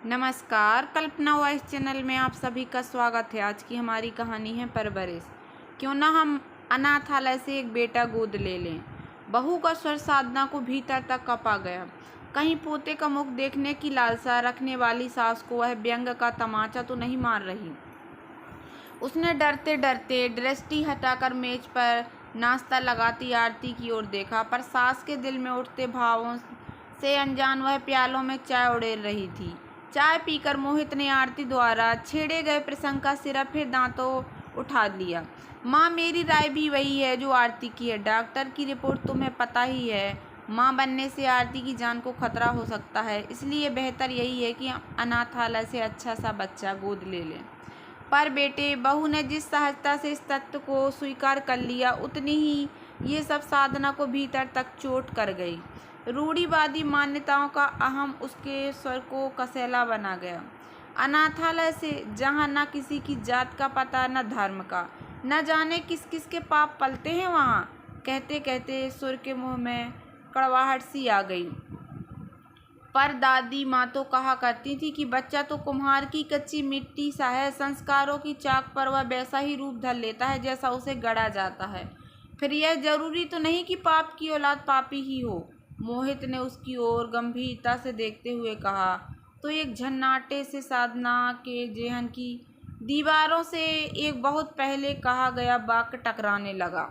नमस्कार, कल्पना voice channel में आप सभी का स्वागत है। आज की हमारी कहानी है परवरिश। क्यों ना हम अनाथालय से एक बेटा गोद ले लें। बहू का स्वर साधना को भीतर तक कपा गया। कहीं पोते का मुख देखने की लालसा रखने वाली सास को वह व्यंग का तमाचा तो नहीं मार रही। उसने डरते डरते दृष्टि हटाकर मेज पर नाश्ता लगाती आरती की ओर देखा, पर सास के दिल में उठते भावों से अनजान वह प्यालों में चाय उड़ेल रही थी। चाय पीकर मोहित ने आरती द्वारा छेड़े गए प्रसंग का सिरा फिर दांतों उठा लिया। माँ, मेरी राय भी वही है जो आरती की है। डॉक्टर की रिपोर्ट तुम्हें पता ही है। माँ बनने से आरती की जान को खतरा हो सकता है, इसलिए बेहतर यही है कि अनाथालय से अच्छा सा बच्चा गोद ले लें। पर बेटे, बहू ने जिस सहजता से इस तथ्य को स्वीकार कर लिया, उतनी ही ये सब साधना को भीतर तक चोट कर गई। रूढ़िवादी मान्यताओं का अहम उसके स्वर को कसेला बना गया। अनाथालय से, जहाँ न किसी की जात का पता न धर्म का, न जाने किस किस के पाप पलते हैं, वहाँ कहते कहते सुर के मुंह में कड़वाहट सी आ गई। पर दादी माँ तो कहा करती थी कि बच्चा तो कुम्हार की कच्ची मिट्टी सा है, संस्कारों की चाक पर वह वैसा ही रूप धर लेता है जैसा उसे गढ़ा जाता है। फिर यह जरूरी तो नहीं कि पाप की औलाद पापी ही हो। मोहित ने उसकी ओर गंभीरता से देखते हुए कहा तो एक झन्नाटे से साधना के जेहन की दीवारों से एक बहुत पहले कहा गया वाक्य टकराने लगा।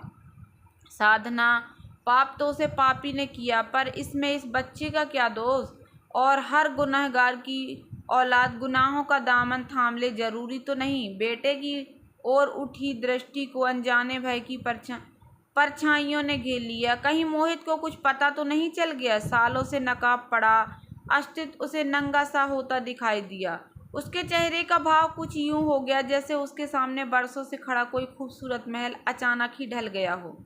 साधना, पाप तो उसे पापी ने किया, पर इसमें इस बच्चे का क्या दोष? और हर गुनहगार की औलाद गुनाहों का दामन थाम ले, जरूरी तो नहीं। बेटे की ओर उठी दृष्टि को अनजाने भय की परछाइयों ने घेर लिया। कहीं मोहित को कुछ पता तो नहीं चल गया? सालों से नकाब पड़ा अस्तित्व उसे नंगा सा होता दिखाई दिया। उसके चेहरे का भाव कुछ यूं हो गया जैसे उसके सामने बरसों से खड़ा कोई खूबसूरत महल अचानक ही ढल गया हो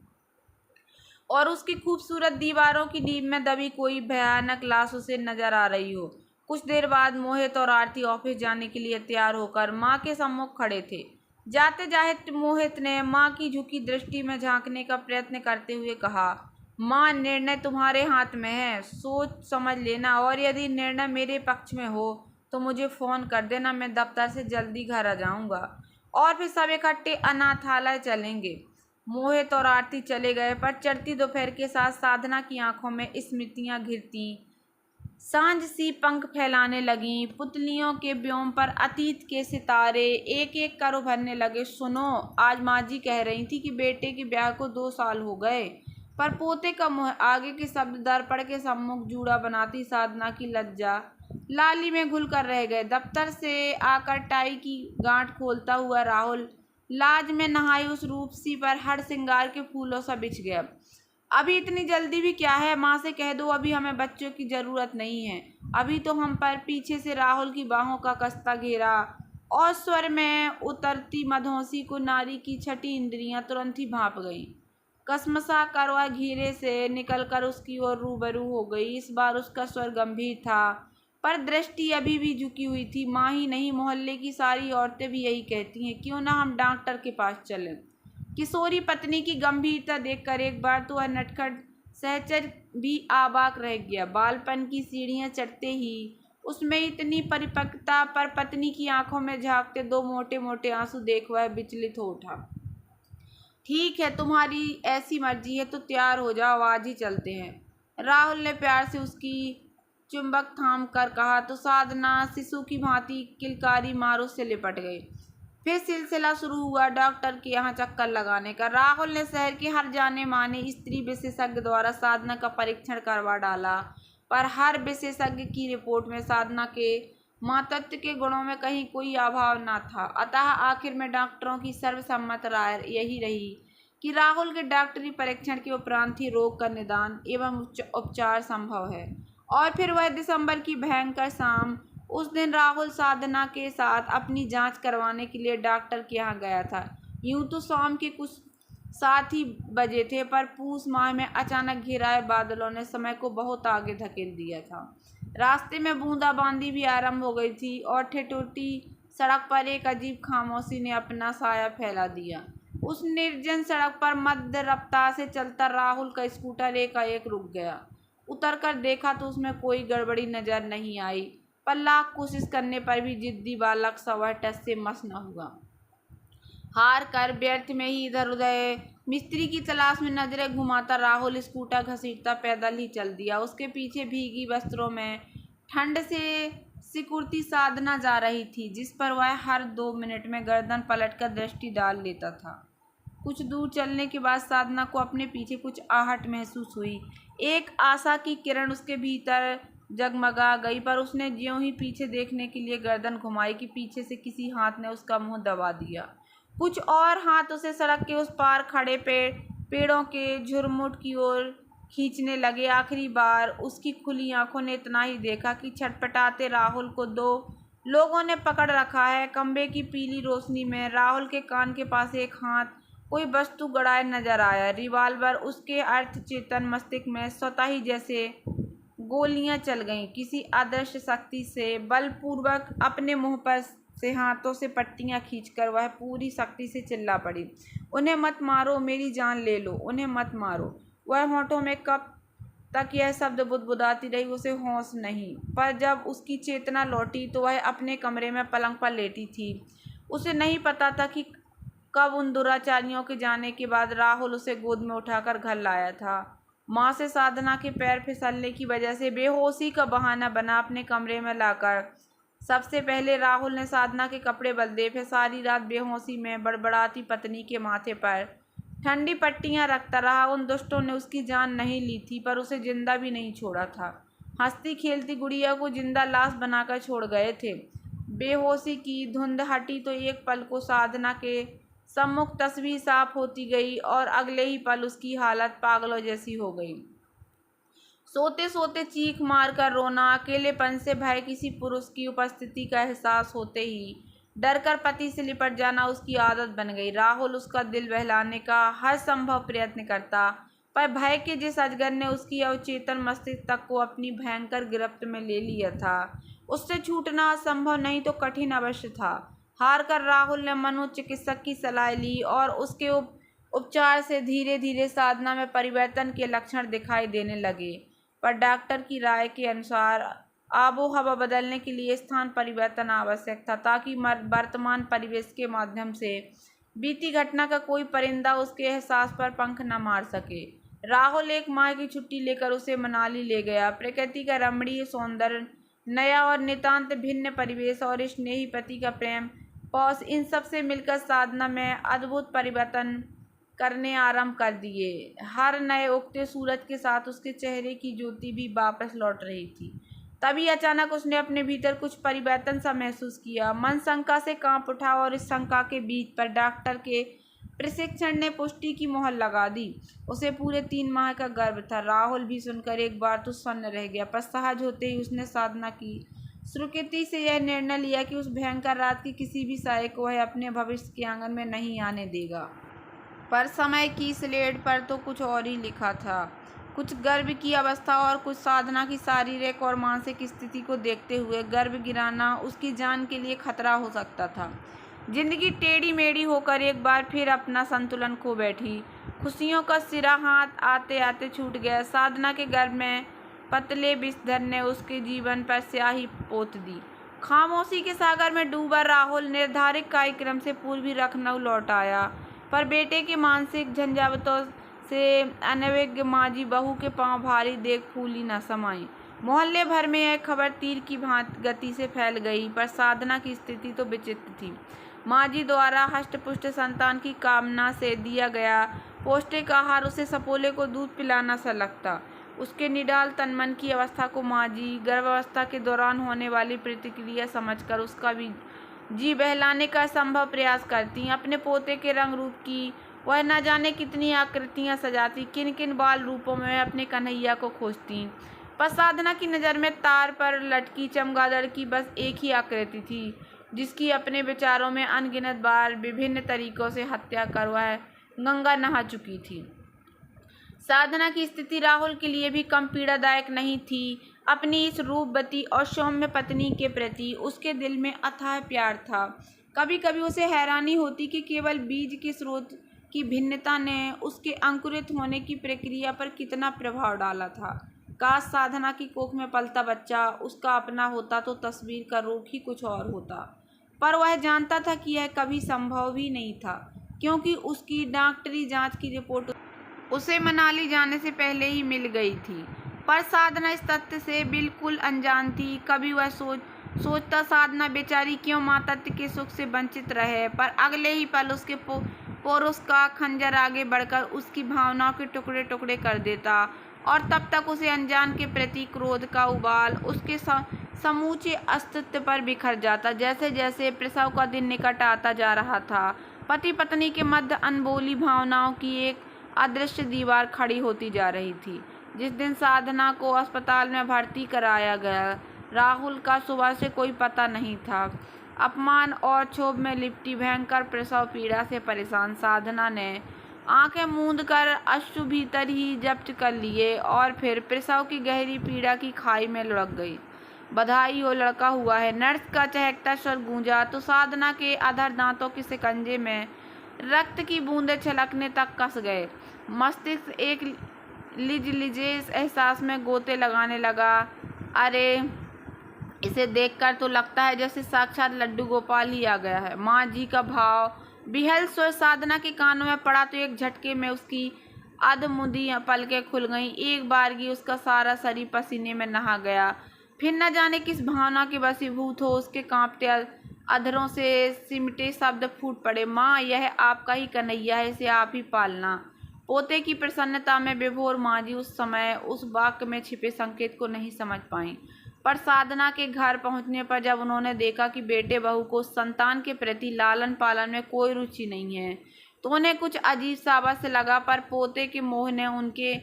और उसकी खूबसूरत दीवारों की नींव में दबी कोई भयानक लाश उसे नजर आ रही हो। कुछ देर बाद मोहित और आरती ऑफिस जाने के लिए तैयार होकर माँ के सम्मुख खड़े थे। जाते जाते मोहित ने माँ की झुकी दृष्टि में झांकने का प्रयत्न करते हुए कहा, माँ, निर्णय तुम्हारे हाथ में है, सोच समझ लेना, और यदि निर्णय मेरे पक्ष में हो तो मुझे फ़ोन कर देना। मैं दफ्तर से जल्दी घर आ जाऊँगा और फिर सब इकट्ठे अनाथालय चलेंगे। मोहित और आरती चले गए, पर चढ़ती दोपहर के साथ साधना की आंखों में स्मृतियां घिरती सांझ सी पंख फैलाने लगीं। पुतलियों के व्योम पर अतीत के सितारे एक एक कर उभरने लगे। सुनो, आज माँ जी कह रही थी कि बेटे के ब्याह को 2 साल हो गए, पर पोते का मुँह आगे के शब्द दर्पण के सम्मुख जूड़ा बनाती साधना की लज्जा लाली में घुल कर रह गए। दफ्तर से आकर टाई की गांठ खोलता हुआ राहुल लाज में नहाई उस रूपसी पर हर श्रृंगार के फूलों सा बिछ गया। अभी इतनी जल्दी भी क्या है? माँ से कह दो अभी हमें बच्चों की जरूरत नहीं है। अभी तो हम पर। पीछे से राहुल की बाहों का कसता घेरा और स्वर में उतरती मधोसी को नारी की छठी इंद्रियां तुरंत ही भांप गईं। कसमसा कर वह घेरे से निकलकर उसकी ओर रूबरू हो गई। इस बार उसका स्वर गंभीर था, पर दृष्टि अभी भी झुकी हुई थी। माँ ही नहीं, मोहल्ले की सारी औरतें भी यही कहती हैं। क्यों ना हम डॉक्टर के पास चलें? किशोरी पत्नी की गंभीरता देखकर एक बार तो वह नटखट सहचर भी आबाक रह गया। बालपन की सीढ़ियां चढ़ते ही उसमें इतनी परिपक्वता, पर पत्नी की आंखों में झांकते 2 मोटे मोटे आंसू देख वह विचलित हो उठा। ठीक है, तुम्हारी ऐसी मर्जी है तो तैयार हो जाओ, आज ही चलते हैं। राहुल ने प्यार से उसकी चुंबक थाम कर कहा तो साधना शिशु की भांति किलकारी मारो से लिपट गई। फिर सिलसिला शुरू हुआ डॉक्टर के यहाँ चक्कर लगाने का। राहुल ने शहर के हर जाने माने स्त्री विशेषज्ञ द्वारा साधना का परीक्षण करवा डाला, पर हर विशेषज्ञ की रिपोर्ट में साधना के मातृत्व के गुणों में कहीं कोई अभाव न था। अतः आखिर में डॉक्टरों की सर्वसम्मत राय यही रही कि राहुल के डॉक्टरी परीक्षण के उपरांत ही रोग का निदान एवं उपचार संभव है। और फिर वह दिसंबर की भयंकर शाम। उस दिन राहुल साधना के साथ अपनी जांच करवाने के लिए डॉक्टर के यहाँ गया था। यूं तो शाम के कुछ 7 ही बजे थे, पर पूस माह में अचानक घिराए बादलों ने समय को बहुत आगे धकेल दिया था। रास्ते में बूंदाबांदी भी आरंभ हो गई थी और ठिठुरती सड़क पर एक अजीब खामोशी ने अपना साया फैला दिया। उस निर्जन सड़क पर मध्य रफ्तार से चलता राहुल का स्कूटर एकाएक रुक गया। उतरकर देखा तो उसमें कोई गड़बड़ी नजर नहीं आई। पर लाख कोशिश करने पर भी जिद्दी बालक सा वह टस से मस न हुआ। हार कर व्यर्थ में ही इधर उधर मिस्त्री की तलाश में नजरें घुमाता राहुल स्कूटर घसीटता पैदल ही चल दिया। उसके पीछे भीगी वस्त्रों में ठंड से सिकुड़ती साधना जा रही थी, जिस पर वह हर 2 मिनट में गर्दन पलटकर दृष्टि डाल लेता था। कुछ दूर चलने के बाद साधना को अपने पीछे कुछ आहट महसूस हुई। एक आशा की किरण उसके भीतर जगमगा गई, पर उसने ज्यों ही पीछे देखने के लिए गर्दन घुमाई कि पीछे से किसी हाथ ने उसका मुंह दबा दिया। कुछ और हाथ उसे सड़क के उस पार खड़े पेड़ों के झुरमुट की ओर खींचने लगे। आखिरी बार उसकी खुली आंखों ने इतना ही देखा कि छटपटाते राहुल को 2 लोगों ने पकड़ रखा है। खंबे की पीली रोशनी में राहुल के कान के पास एक हाथ कोई वस्तु गड़ाए नजर आया। रिवाल्वर। उसके अर्थ चेतन मस्तिष्क में स्वतः ही जैसे गोलियां चल गईं। किसी अदृश्य शक्ति से बलपूर्वक अपने मुंह पर से हाथों से पट्टियां खींचकर वह पूरी शक्ति से चिल्ला पड़ी, उन्हें मत मारो, मेरी जान ले लो, उन्हें मत मारो। वह होठों में कब तक यह शब्द बुदबुदाती रही, उसे होश नहीं। पर जब उसकी चेतना लौटी तो वह अपने कमरे में पलंग पर लेटी थी। उसे नहीं पता था कि कब उन दुराचारियों के जाने के बाद राहुल उसे गोद में उठाकर घर लाया था। माँ से साधना के पैर फिसलने की वजह से बेहोशी का बहाना बना अपने कमरे में लाकर सबसे पहले राहुल ने साधना के कपड़े बदले। फिर सारी रात बेहोशी में बड़बड़ाती पत्नी के माथे पर ठंडी पट्टियां रखता रहा। उन दुष्टों ने उसकी जान नहीं ली थी, पर उसे जिंदा भी नहीं छोड़ा था। हंसती खेलती गुड़िया को जिंदा लाश बनाकर छोड़ गए थे। बेहोशी की धुंध हटी तो एक पल को साधना के सम्मुख तस्वीर साफ होती गई और अगले ही पल उसकी हालत पागलों जैसी हो गई। सोते सोते चीख मारकर रोना, अकेलेपन से भय किसी पुरुष की उपस्थिति का एहसास होते ही डरकर पति से लिपट जाना उसकी आदत बन गई। राहुल उसका दिल बहलाने का हर संभव प्रयत्न करता, पर भय के जिस अजगर ने उसकी अवचेतन मस्तिष्क तक को अपनी भयंकर गिरफ्त में ले लिया था, उससे छूटना असंभव नहीं तो कठिन अवश्य था। हार कर राहुल ने मनोचिकित्सक की सलाह ली और उसके उपचार से धीरे धीरे साधना में परिवर्तन के लक्षण दिखाई देने लगे। पर डॉक्टर की राय के अनुसार आबो हवा बदलने के लिए स्थान परिवर्तन आवश्यक था, ताकि वर्तमान परिवेश के माध्यम से बीती घटना का कोई परिंदा उसके एहसास पर पंख न मार सके। राहुल 1 माह की छुट्टी लेकर उसे मनाली ले गया। प्रकृति का रमणीय सौंदर्य, नया और नितांत भिन्न परिवेश और स्नेही पति का प्रेम पौष, इन सब से मिलकर साधना में अद्भुत परिवर्तन करने आरंभ कर दिए। हर नए उगते सूरज के साथ उसके चेहरे की ज्योति भी वापस लौट रही थी। तभी अचानक उसने अपने भीतर कुछ परिवर्तन सा महसूस किया। मन शंका से कांप उठा और इस शंका के बीच पर डॉक्टर के प्रशिक्षण ने पुष्टि की मोहर लगा दी। उसे पूरे 3 माह का गर्भ था। राहुल भी सुनकर एक बार तो सन्न रह गया, पर सहज होते ही उसने साधना की स्वीकृति से यह निर्णय लिया कि उस भयंकर रात की किसी भी साय को वह अपने भविष्य के आंगन में नहीं आने देगा। पर समय की स्लेट पर तो कुछ और ही लिखा था। कुछ गर्भ की अवस्था और कुछ साधना की शारीरिक और मानसिक स्थिति को देखते हुए गर्भ गिराना उसकी जान के लिए खतरा हो सकता था। जिंदगी टेढ़ी मेढ़ी होकर एक बार फिर अपना संतुलन खो बैठी। खुशियों का सिरा हाथ आते आते छूट गया। साधना के गर्भ में पतले विषधर ने उसके जीवन पर स्याही पोत दी। खामोशी के सागर में डूबा राहुल निर्धारित कार्यक्रम से पूर्व लखनऊ लौट आया, पर बेटे के मानसिक झंझावतों से अनभिज्ञ माजी बहू के पांव भारी देख फूली न समाई। मोहल्ले भर में यह खबर तीर की भांति गति से फैल गई, पर साधना की स्थिति तो विचित्र थी। माजी द्वारा हष्टपुष्ट संतान की कामना से दिया गया पौष्टिक आहार उसे सपोले को दूध पिलाना सा लगता। उसके निडाल तनमन की अवस्था को माजी गर्भावस्था के दौरान होने वाली प्रतिक्रिया समझकर उसका भी जी बहलाने का संभव प्रयास करती। अपने पोते के रंग रूप की वह न जाने कितनी आकृतियां सजाती, किन किन बाल रूपों में वह अपने कन्हैया को खोजती। पर साधना की नज़र में तार पर लटकी चमगादड़ की बस एक ही आकृति थी, जिसकी अपने विचारों में अनगिनत बार विभिन्न तरीकों से हत्या कर वह गंगा नहा चुकी थी। साधना की स्थिति राहुल के लिए भी कम पीड़ादायक नहीं थी। अपनी इस रूपवती और सौम्य पत्नी के प्रति उसके दिल में अथाह प्यार था। कभी कभी उसे हैरानी होती कि केवल बीज के स्रोत की भिन्नता ने उसके अंकुरित होने की प्रक्रिया पर कितना प्रभाव डाला था। काश साधना की कोख में पलता बच्चा उसका अपना होता तो तस्वीर का रूप ही कुछ और होता। पर वह जानता था कि यह कभी संभव भी नहीं था, क्योंकि उसकी डॉक्टरी जांच की रिपोर्ट उसे मनाली जाने से पहले ही मिल गई थी। पर साधना इस तथ्य से बिल्कुल अनजान थी। कभी वह सोचता साधना बेचारी क्यों मातृत्व के सुख से वंचित रहे, पर अगले ही पल उसके पौरुष का खंजर आगे बढ़कर उसकी भावनाओं के टुकड़े टुकड़े कर देता, और तब तक उसे अनजान के प्रति क्रोध का उबाल उसके समूचे अस्तित्व पर बिखर जाता। जैसे जैसे प्रसव का दिन निकट आता जा रहा था, पति पत्नी के मध्य अनबोली भावनाओं की एक अदृश्य दीवार खड़ी होती जा रही थी। जिस दिन साधना को अस्पताल में भर्ती कराया गया, राहुल का सुबह से कोई पता नहीं था। अपमान और क्षोभ में लिपटी भयंकर प्रसव पीड़ा से परेशान साधना ने आंखें मूंद कर अश्रु भीतर ही जब्त कर लिए और फिर प्रसव की गहरी पीड़ा की खाई में लुढ़क गई। बधाई हो, लड़का हुआ है, नर्स का चहकता स्वर गूंजा तो साधना के अधर दांतों के शिकंजे में रक्त की बूंदें छलकने तक कस गए। मस्तिष्क एक लिजे एहसास में गोते लगाने लगा। अरे, इसे देखकर तो लगता है जैसे साक्षात लड्डू गोपाल ही आ गया है। माँ जी का भाव बिहल स्वर साधना के कानों में पड़ा तो एक झटके में उसकी अधमुंदी पलकें खुल गईं। एक बारगी उसका सारा शरीर पसीने में नहा गया। फिर न जाने किस भावना के वशीभूत हो उसके कांपते अधरों से सिमटे शब्द फूट पड़े। माँ, यह आपका ही कन्हैया है, इसे आप ही पालना। पोते की प्रसन्नता में विभोर माँ जी उस समय उस वाक्य में छिपे संकेत को नहीं समझ पाई। पर साधना के घर पहुंचने पर जब उन्होंने देखा कि बेटे बहू को संतान के प्रति लालन पालन में कोई रुचि नहीं है, तो उन्हें कुछ अजीब सा अवश्य लगा। पर पोते के मोह ने उनके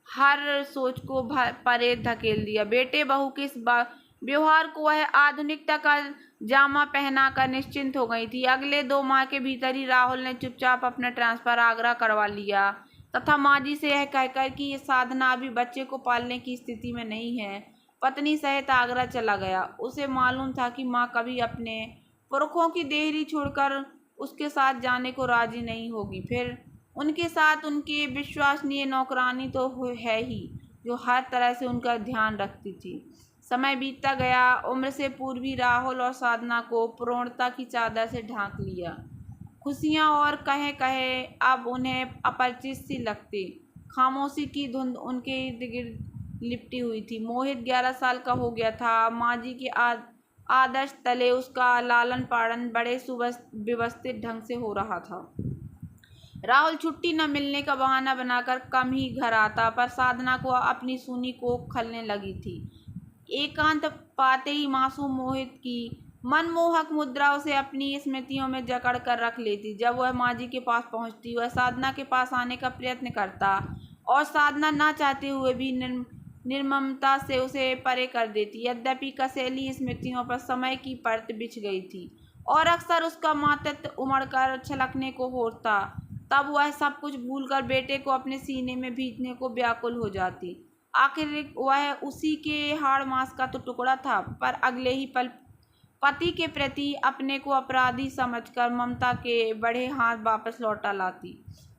हर सोच को परे धकेल दिया। बेटे बहू के इस व्यवहार को वह आधुनिकता का जामा पहनाकर निश्चिंत हो गई थी। अगले 2 माह के भीतर ही राहुल ने चुपचाप अपना ट्रांसफर आगरा करवा लिया तथा माँ जी से यह कहकर कि ये साधना अभी बच्चे को पालने की स्थिति में नहीं है, पत्नी सहित आगरा चला गया। उसे मालूम था कि माँ कभी अपने पुरखों की देहरी छोड़कर उसके साथ जाने को राजी नहीं होगी। फिर उनके साथ उनकी विश्वसनीय नौकरानी तो है ही, जो हर तरह से उनका ध्यान रखती थी। समय बीतता गया। उम्र से पूर्व ही राहुल और साधना को प्रौढ़ता की चादर से ढांक लिया। खुशियाँ और कहे कहे अब उन्हें अपरिचित सी लगती। खामोशी की धुंध उनके इर्द गिर्द लिपटी हुई थी। मोहित 11 साल का हो गया था। माँ जी के आदर्श तले उसका लालन पालन बड़े सुव्यवस्थित ढंग से हो रहा था। राहुल छुट्टी न मिलने का बहाना बनाकर कम ही घर आता, पर साधना को अपनी सूनी कोख खलने लगी थी। एकांत पाते ही मासूम मोहित की मनमोहक मुद्रा उसे अपनी स्मृतियों में जकड़ कर रख लेती। जब वह माँ जी के पास पहुंचती, वह साधना के पास आने का प्रयत्न करता और साधना ना चाहते हुए भी निर्ममता से उसे परे कर देती। यद्यपि कसैली स्मृतियों पर समय की परत बिछ गई थी और अक्सर उसका मातृत्व उमड़कर छलकने को होता, तब वह सब कुछ भूलकर बेटे को अपने सीने में भींचने को व्याकुल हो जाती। आखिर वह उसी के हाड़ मांस का तो टुकड़ा था, पर अगले ही पल पति के प्रति अपने को अपराधी समझकर ममता के बड़े हाथ वापस लौटा लाती।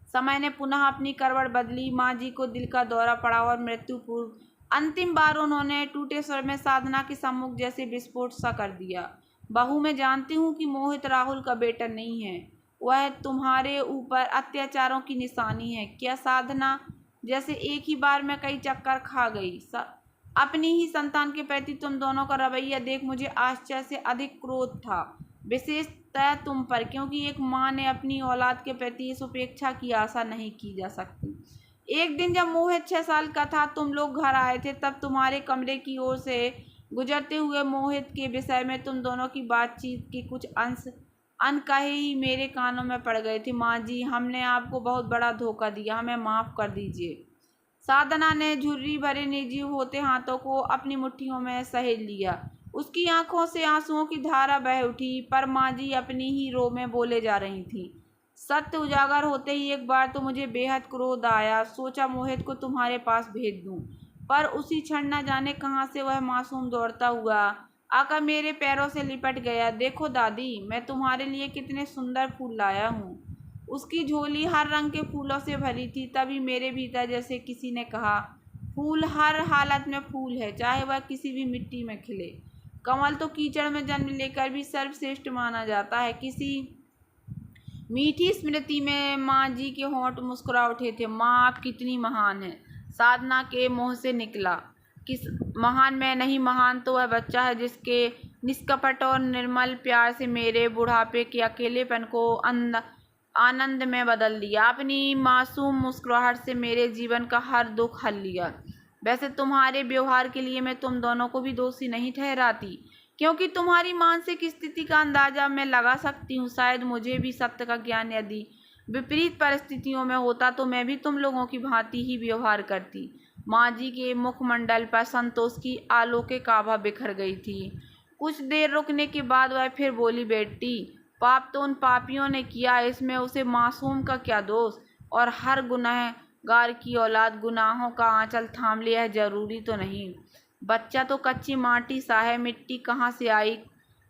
समय ने पुनः अपनी करवट बदली। माँ जी को दिल का दौरा पड़ा और मृत्यु पूर्व अंतिम बार उन्होंने टूटे स्वर में साधना के सम्मुख जैसे विस्फोट सा कर दिया। बहू, मैं जानती हूँ कि मोहित राहुल का बेटा नहीं है, वह तुम्हारे ऊपर अत्याचारों की निशानी है। क्या साधना जैसे एक ही बार में कई चक्कर खा गई। अपनी ही संतान के प्रति तुम दोनों का रवैया देख मुझे आश्चर्य से अधिक क्रोध था, विशेषतः तुम पर, क्योंकि एक माँ ने अपनी औलाद के प्रति इस उपेक्षा की आशा नहीं की जा सकती। एक दिन जब मोहित 6 साल का था, तुम लोग घर आए थे, तब तुम्हारे कमरे की ओर से गुजरते हुए मोहित के विषय में तुम दोनों की बातचीत के कुछ अंश अनकहे ही मेरे कानों में पड़ गए थे। माँ जी, हमने आपको बहुत बड़ा धोखा दिया, हमें माफ़ कर दीजिए। साधना ने झुर्री भरे निर्जीव होते हाथों को अपनी मुट्ठियों में सहेज लिया। उसकी आंखों से आंसुओं की धारा बह उठी, पर माँ जी अपनी ही रो में बोले जा रही थी। सत्य उजागर होते ही एक बार तो मुझे बेहद क्रोध आया। सोचा मोहित को तुम्हारे पास भेज दूं, पर उसी क्षण न जाने कहाँ से वह मासूम दौड़ता हुआ आकर मेरे पैरों से लिपट गया। देखो दादी, मैं तुम्हारे लिए कितने सुंदर फूल लाया हूँ। उसकी झोली हर रंग के फूलों से भरी थी। तभी मेरे भीतर जैसे किसी ने कहा, फूल हर हालत में फूल है, चाहे वह किसी भी मिट्टी में खिले। कमल तो कीचड़ में जन्म लेकर भी सर्वश्रेष्ठ माना जाता है। किसी मीठी स्मृति में माँ जी के होंठ मुस्कुरा उठे थे। माँ आप कितनी महान है, साधना के मुंह से निकला। किस महान मैं नहीं, महान तो वह बच्चा है जिसके निष्कपट और निर्मल प्यार से मेरे बुढ़ापे के अकेलेपन को आनंद में बदल दिया। अपनी मासूम मुस्कुराहट से मेरे जीवन का हर दुख हल लिया। वैसे तुम्हारे व्यवहार के लिए मैं तुम दोनों को भी दोषी नहीं ठहराती, क्योंकि तुम्हारी मानसिक स्थिति का अंदाजा मैं लगा सकती हूँ। शायद मुझे भी सत्य का ज्ञान यदि विपरीत परिस्थितियों में होता तो मैं भी तुम लोगों की भांति ही व्यवहार करती। माँ जी के मुखमंडल पर संतोष की अलौकिक आभा बिखर गई थी। कुछ देर रुकने के बाद वह फिर बोली, बेटी पाप तो उन पापियों ने किया, इसमें उसे मासूम का क्या दोष। और हर गुनहगार की औलाद गुनाहों का आंचल थाम ले, यह जरूरी तो नहीं। बच्चा तो कच्ची माटी सा है, मिट्टी कहाँ से आई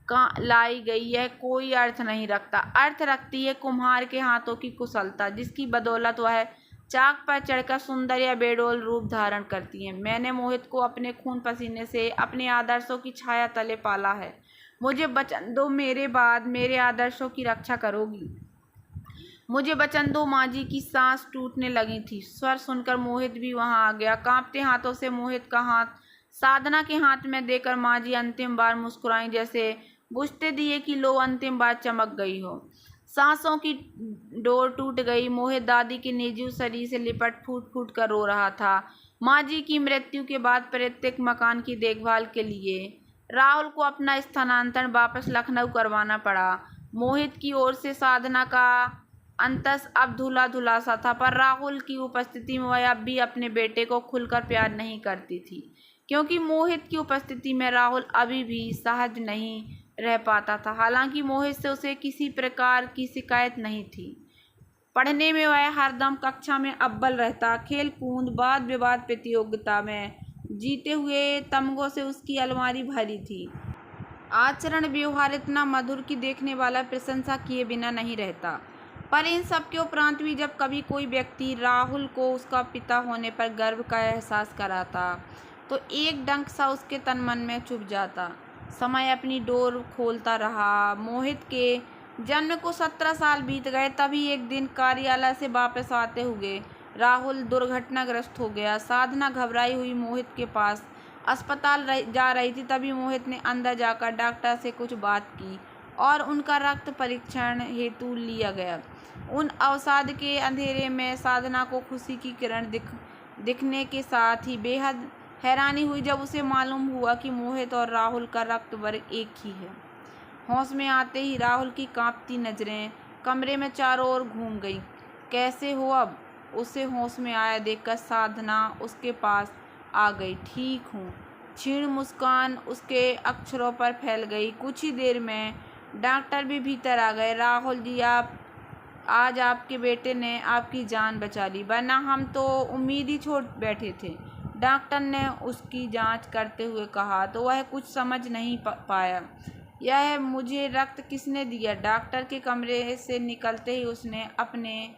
कहाँ लाई गई है कोई अर्थ नहीं रखता। अर्थ रखती है कुम्हार के हाथों की कुशलता, जिसकी बदौलत वह चाक पर चढ़कर सुंदर या बेडोल रूप धारण करती है। मैंने मोहित को अपने खून पसीने से अपने आदर्शों की छाया तले पाला है। मुझे वचन दो, मेरे बाद मेरे आदर्शों की रक्षा करोगी। मुझे वचन दो। माँ जी की सांस टूटने लगी थी। स्वर सुनकर मोहित भी वहां आ गया। कांपते हाथों से मोहित का हाथ साधना के हाथ में देकर माँ जी अंतिम बार मुस्कुराई, जैसे बुझते दिए की लो अंतिम बार चमक गई हो। सांसों की डोर टूट गई। मोहित दादी के निर्जीव शरीर से लिपट फूट फूट कर रो रहा था। माँ जी की मृत्यु के बाद प्रत्येक मकान की देखभाल के लिए राहुल को अपना स्थानांतरण वापस लखनऊ करवाना पड़ा। मोहित की ओर से साधना का अंतस अब धुला धुला सा था, पर राहुल की उपस्थिति में वह अब भी अपने बेटे को खुलकर प्यार नहीं करती थी, क्योंकि मोहित की उपस्थिति में राहुल अभी भी सहज नहीं रह पाता था। हालांकि मोहित से उसे किसी प्रकार की शिकायत नहीं थी। पढ़ने में वह हरदम कक्षा में अव्वल रहता। खेल कूद वाद विवाद प्रतियोगिता में जीते हुए तमगों से उसकी अलमारी भरी थी। आचरण व्यवहार इतना मधुर कि देखने वाला प्रशंसा किए बिना नहीं रहता। पर इन सब के उपरांत भी जब कभी कोई व्यक्ति राहुल को उसका पिता होने पर गर्व का एहसास कराता तो एक डंक सा उसके तन मन में चुभ जाता। समय अपनी डोर खोलता रहा। मोहित के जन्म को 17 साल बीत गए। तभी एक दिन कार्यालय से वापस आते हुए राहुल दुर्घटनाग्रस्त हो गया। साधना घबराई हुई मोहित के पास अस्पताल जा रही थी। तभी मोहित ने अंदर जाकर डॉक्टर से कुछ बात की और उनका रक्त परीक्षण हेतु लिया गया। उन अवसाद के अंधेरे में साधना को खुशी की किरण दिखने के साथ ही बेहद हैरानी हुई जब उसे मालूम हुआ कि मोहित और राहुल का रक्त वर्ग एक ही है। होश में आते ही राहुल की कांपती नजरें कमरे में चारों ओर घूम गईं। कैसे हो अब? उसे होश में आया देखकर साधना उसके पास आ गई। ठीक हूँ। क्षीण मुस्कान उसके अक्षरों पर फैल गई। कुछ ही देर में डॉक्टर भी भीतर आ गए। राहुल जी, आज आपके बेटे ने आपकी जान बचा ली, वरना हम तो उम्मीद ही छोड़ बैठे थे, डॉक्टर ने उसकी जांच करते हुए कहा। तो वह कुछ समझ नहीं पाया। यह मुझे रक्त किसने दिया? डॉक्टर के कमरे से निकलते ही उसने अपने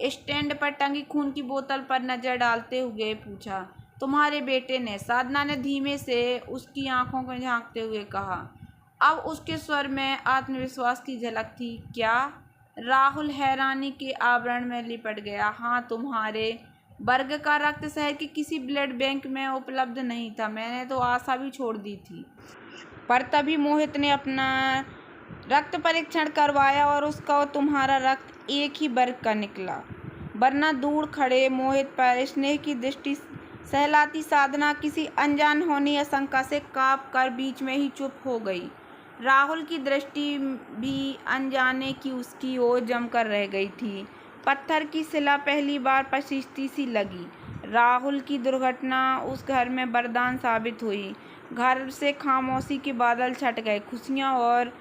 स्टैंड पर टंगी खून की बोतल पर नजर डालते हुए पूछा। तुम्हारे बेटे ने, साधना ने धीमे से उसकी आंखों को झांकते हुए कहा। अब उसके स्वर में आत्मविश्वास की झलक थी। क्या? राहुल हैरानी के आवरण में लिपट गया। हाँ, तुम्हारे वर्ग का रक्त शहर के किसी ब्लड बैंक में उपलब्ध नहीं था। मैंने तो आशा भी छोड़ दी थी। पर तभी मोहित ने अपना रक्त परीक्षण करवाया और उसका और तुम्हारा रक्त एक ही वर्ग का निकला। वरना दूर खड़े मोहित पर स्नेह की दृष्टि सहलाती साधना किसी अनजान होने या शंका से कांप कर बीच में ही चुप हो गई। राहुल की दृष्टि भी अनजाने की उसकी ओर जमकर रह गई थी। पत्थर की शिला पहली बार पसीजती सी लगी। राहुल की दुर्घटना उस घर में वरदान साबित हुई। घर से खामोशी के बादल छट गए। खुशियाँ और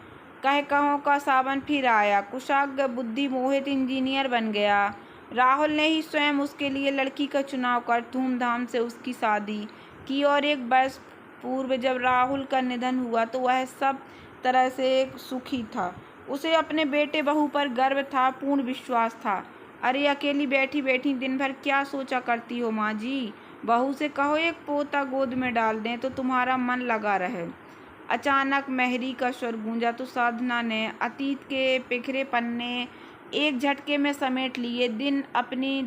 कहकहों का सावन फिर आया। कुशाग्र बुद्धि मोहित इंजीनियर बन गया। राहुल ने ही स्वयं उसके लिए लड़की का चुनाव कर धूमधाम से उसकी शादी की और एक वर्ष पूर्व जब राहुल का निधन हुआ तो वह सब तरह से सुखी था। उसे अपने बेटे बहू पर गर्व था, पूर्ण विश्वास था। अरे अकेली बैठी बैठी दिन भर क्या सोचा करती हो माँ जी? बहू से कहो एक पोता गोद में डाल दें तो तुम्हारा मन लगा रहे। अचानक मेहरी का स्वर गूंजा तो साधना ने अतीत के बिखरे पन्ने एक झटके में समेट लिए। दिन अपनी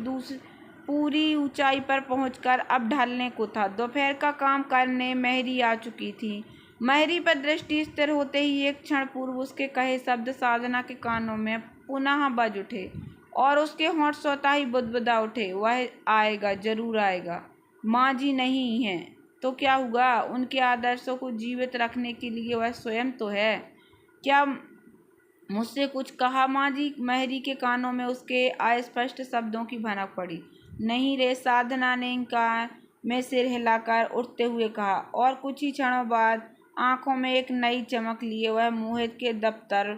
पूरी ऊंचाई पर पहुंचकर अब ढलने को था। दोपहर का काम करने मेहरी आ चुकी थी। मेहरी पर दृष्टि स्थिर होते ही एक क्षण पूर्व उसके कहे शब्द साधना के कानों में पुनः बज उठे और उसके होंठ स्वतः ही बुदबुदा उठे, वह आएगा, जरूर आएगा। माँ जी नहीं है तो क्या हुआ? उनके आदर्शों को जीवित रखने के लिए वह स्वयं तो है। क्या मुझसे कुछ कहा माँ जी? मेहरी के कानों में उसके अस्पष्ट शब्दों की भनक पड़ी। नहीं रे, साधना ने इंकार में सिर हिलाकर उठते हुए कहा और कुछ ही क्षणों बाद आंखों में एक नई चमक लिए वह मोहित के दफ्तर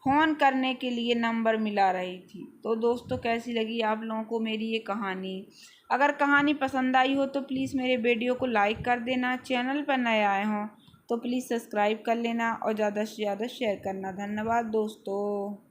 फोन करने के लिए नंबर मिला रही थी। तो दोस्तों, कैसी लगी आप लोगों को मेरी ये कहानी? अगर कहानी पसंद आई हो तो प्लीज़ मेरे वीडियो को लाइक कर देना। चैनल पर नए आए हों तो प्लीज़ सब्सक्राइब कर लेना और ज़्यादा से ज़्यादा शेयर करना। धन्यवाद दोस्तों।